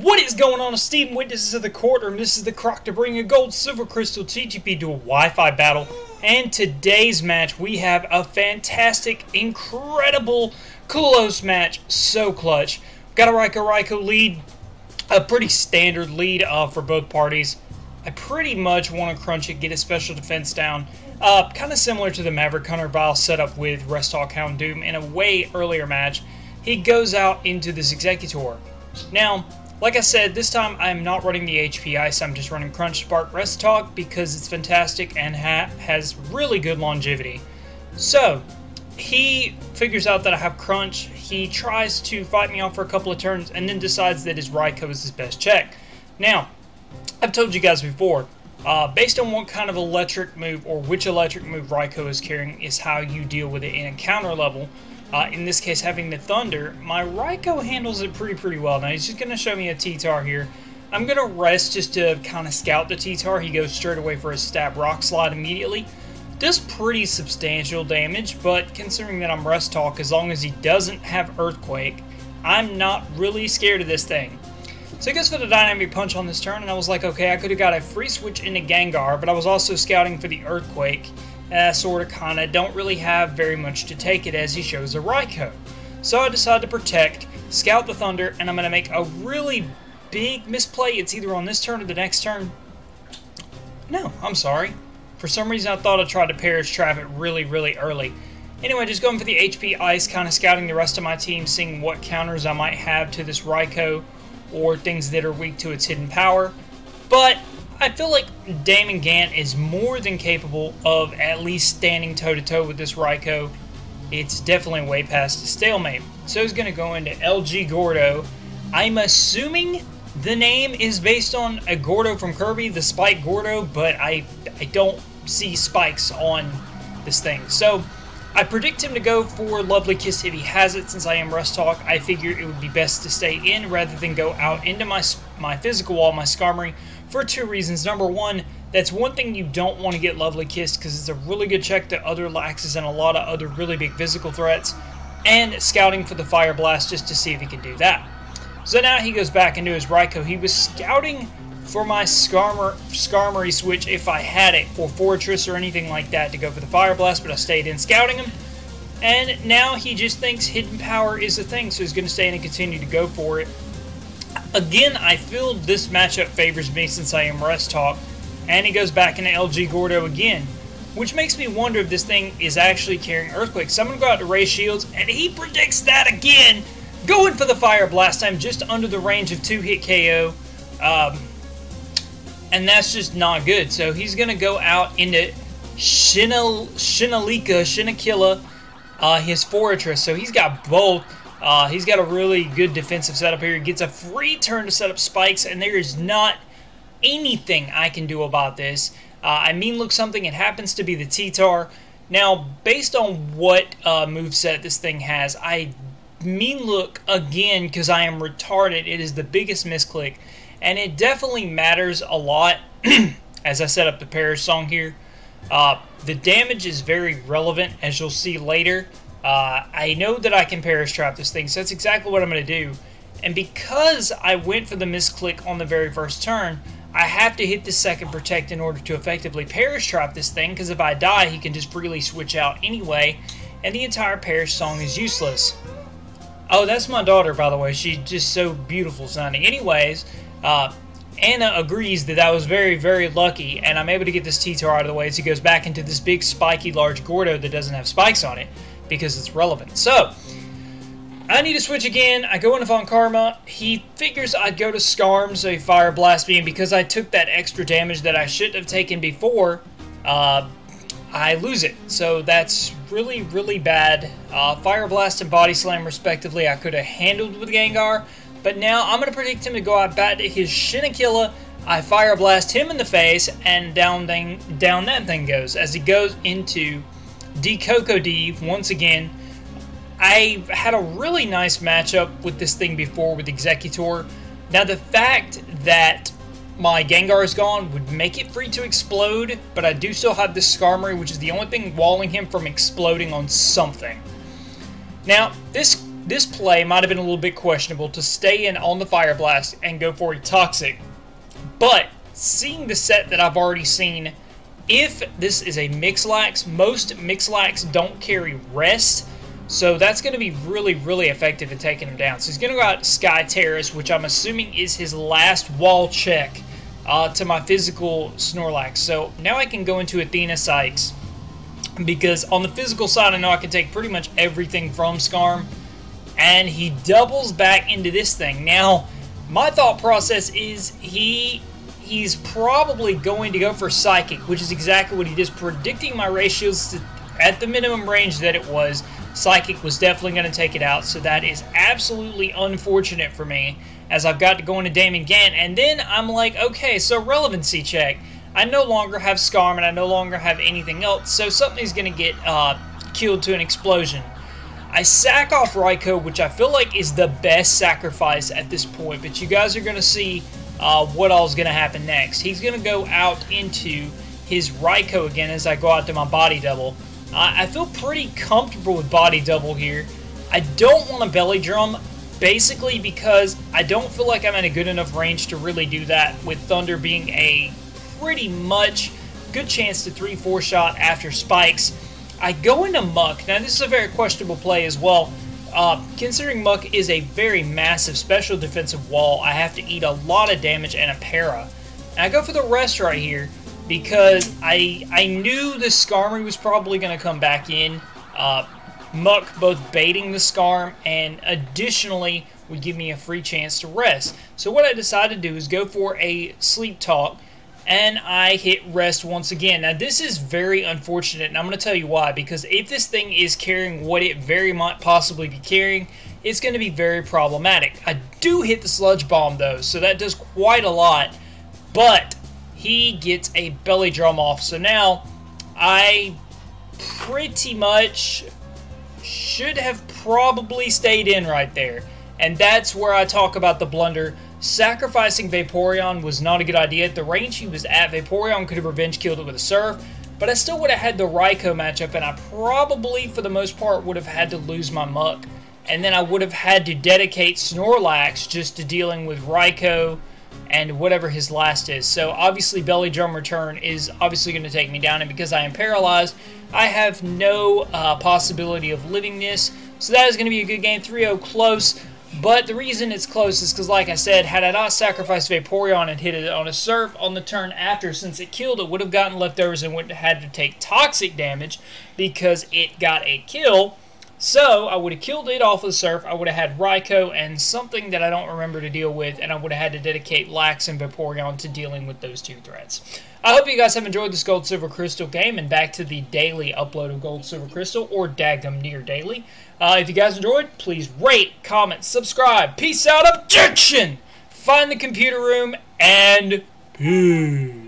What is going on, esteemed witnesses of the courtroom? This is the Croc to bring a gold silver crystal TGBDual Wi-Fi battle. And today's match, we have a fantastic, incredible Kulos match. So clutch. Got a Raikou lead, a pretty standard lead for both parties. I pretty much want to crunch it, get his special defense down. Kind of similar to the Maverick Hunter Vile setup with Restalk Houndoom in a way earlier match. He goes out into this Executor. Now, like I said, this time I'm not running the HP Ice, I'm just running Crunch Spark Restalk because it's fantastic and has really good longevity. So, he figures out that I have Crunch, he tries to fight me off for a couple of turns, and then decides that his Raikou is his best check. Now, I've told you guys before, based on what kind of electric move or which electric move Raikou is carrying is how you deal with it in a counter level. In this case, having the Thunder, my Raikou handles it pretty well. Now, he's just going to show me a T-Tar here. I'm going to rest just to kind of scout the T-Tar. He goes straight away for a Stab Rock Slide immediately. Does pretty substantial damage, but considering that I'm Rest Talk, as long as he doesn't have Earthquake, I'm not really scared of this thing. So he goes for the Dynamic Punch on this turn, and I was like, okay, I could have got a free switch into Gengar, but I was also scouting for the Earthquake. Sort of, kind of, don't really have very much to take it as he shows a Raikou. So I decide to protect, scout the Thunder, and I'm going to make a really big misplay. It's either on this turn or the next turn. No, I'm sorry. For some reason I thought I tried to Perish Trap it really early. Anyway, just going for the HP Ice, kind of scouting the rest of my team, seeing what counters I might have to this Raikou, or things that are weak to its hidden power. But I feel like Damon is more than capable of at least standing toe-to-toe with this Raikou. It's definitely way past a stalemate. So he's going to go into LG Gordo. I'm assuming the name is based on a Gordo from Kirby, the Spike Gordo, but I don't see spikes on this thing. So I predict him to go for Lovely Kiss if he has it. Since I am Rest Talk, I figure it would be best to stay in rather than go out into my physical wall, my Skarmory, for two reasons. Number one, that's one thing you don't want to get Lovely Kissed because it's a really good check to other Laxes and a lot of other really big physical threats, and scouting for the Fire Blast just to see if he can do that. So now he goes back into his Raikou. He was scouting for my Skarmory switch if I had it, or Fortress or anything like that to go for the Fire Blast, but I stayed in scouting him. And now he just thinks Hidden Power is a thing, so he's going to stay in and continue to go for it. Again, I feel this matchup favors me since I am Rest Talk, and he goes back into LG Gordo again, which makes me wonder if this thing is actually carrying Earthquake. So I'm going to go out to Ray Shields, and he predicts that again, going for the Fire Blast. I'm just under the range of 2-hit KO, and that's just not good. So he's going to go out into Shinakilla, his Fortress. So he's got both. He's got a really good defensive setup here. He gets a free turn to set up spikes, and there is not anything I can do about this. I mean, look, something, it happens to be the T-Tar. Now, based on what moveset this thing has, I mean, look, again, because I am retarded, it is the biggest misclick, and it definitely matters a lot as I set up the Perish song here. The damage is very relevant, as you'll see later. I know that I can Perish Trap this thing, so that's exactly what I'm going to do. And because I went for the misclick on the very first turn, I have to hit the second Protect in order to effectively Perish Trap this thing, because if I die, he can just freely switch out anyway, and the entire Perish song is useless. Oh, that's my daughter, by the way. She's just so beautiful sounding. Anyways, Anna agrees that I was very lucky, and I'm able to get this T-Tar out of the way as he goes back into this big, spiky, large Gordo that doesn't have spikes on it, because it's relevant. So, I need to switch again. I go into Von Karma. He figures I'd go to Skarm, so he Fire Blast me, and because I took that extra damage that I shouldn't have taken before, I lose it. So that's really bad. Fire Blast and Body Slam, respectively, I could have handled with Gengar, but now I'm going to predict him to go out back to his Shinakilla. I Fire Blast him in the face, and down that thing goes. As he goes into QOTD once again. I had a really nice matchup with this thing before with Executor. Now the fact that my Gengar is gone would make it free to explode, but I do still have this Skarmory, which is the only thing walling him from exploding on something. Now, this this play might have been a little bit questionable to stay in on the Fire Blast and go for a Toxic. But seeing the set that I've already seen, if this is a Mix-Lax, most Mix-Lax don't carry Rest, so that's going to be really, really effective at taking him down. So he's going to go out Sky Terrace, which I'm assuming is his last wall check to my physical Snorlax. So now I can go into Athena Sykes, because on the physical side I know I can take pretty much everything from Skarm, and he doubles back into this thing. Now, my thought process is he's probably going to go for Psychic, which is exactly what he did, predicting my ratios at the minimum range that it was. Psychic was definitely going to take it out, so that is absolutely unfortunate for me, as I've got to go into Damon Gant, and then I'm like, okay, so relevancy check. I no longer have Skarm, and I no longer have anything else, so something's going to get killed to an explosion. I sack off Raikou, which I feel like is the best sacrifice at this point, but you guys are going to see what all's going to happen next. He's going to go out into his Raikou again as I go out to my Body Double. I feel pretty comfortable with Body Double here. I don't want a Belly Drum, basically because I don't feel like I'm in a good enough range to really do that, with Thunder being a pretty much good chance to 3-4 shot after Spikes. I go into Muck. Now this is a very questionable play as well. Considering Muck is a very massive special defensive wall, I have to eat a lot of damage and a para. And I go for the Rest right here because I knew the Skarmory was probably going to come back in. Muck both baiting the Skarm and additionally would give me a free chance to rest. So what I decided to do is go for a Sleep Talk, and I hit Rest once again. Now this is very unfortunate, and I'm going to tell you why. Because if this thing is carrying what it very might possibly be carrying, it's going to be very problematic. I do hit the Sludge Bomb though, so that does quite a lot. But he gets a Belly Drum off, so now I pretty much should have probably stayed in right there. And that's where I talk about the blunder. Sacrificing Vaporeon was not a good idea. At the range he was at, Vaporeon could have revenge killed it with a Surf, but I still would have had the Raikou matchup, and I probably, for the most part, would have had to lose my Muck. And then I would have had to dedicate Snorlax just to dealing with Raikou and whatever his last is. So obviously Belly Drum return is obviously going to take me down, and because I am paralyzed, I have no possibility of living this. So that is going to be a good game. 3-0 close. But the reason it's close is because, like I said, had I not sacrificed Vaporeon and hit it on a Surf on the turn after, since it killed, it would have gotten leftovers and would have had to take toxic damage because it got a kill. So I would have killed it off of the Surf, I would have had Raikou and something that I don't remember to deal with, and I would have had to dedicate Lax and Vaporeon to dealing with those two threats. I hope you guys have enjoyed this Gold Silver Crystal game, and back to the daily upload of Gold Silver Crystal, or daggum near daily. If you guys enjoyed, please rate, comment, subscribe. Peace out, objection! Find the computer room, and peace.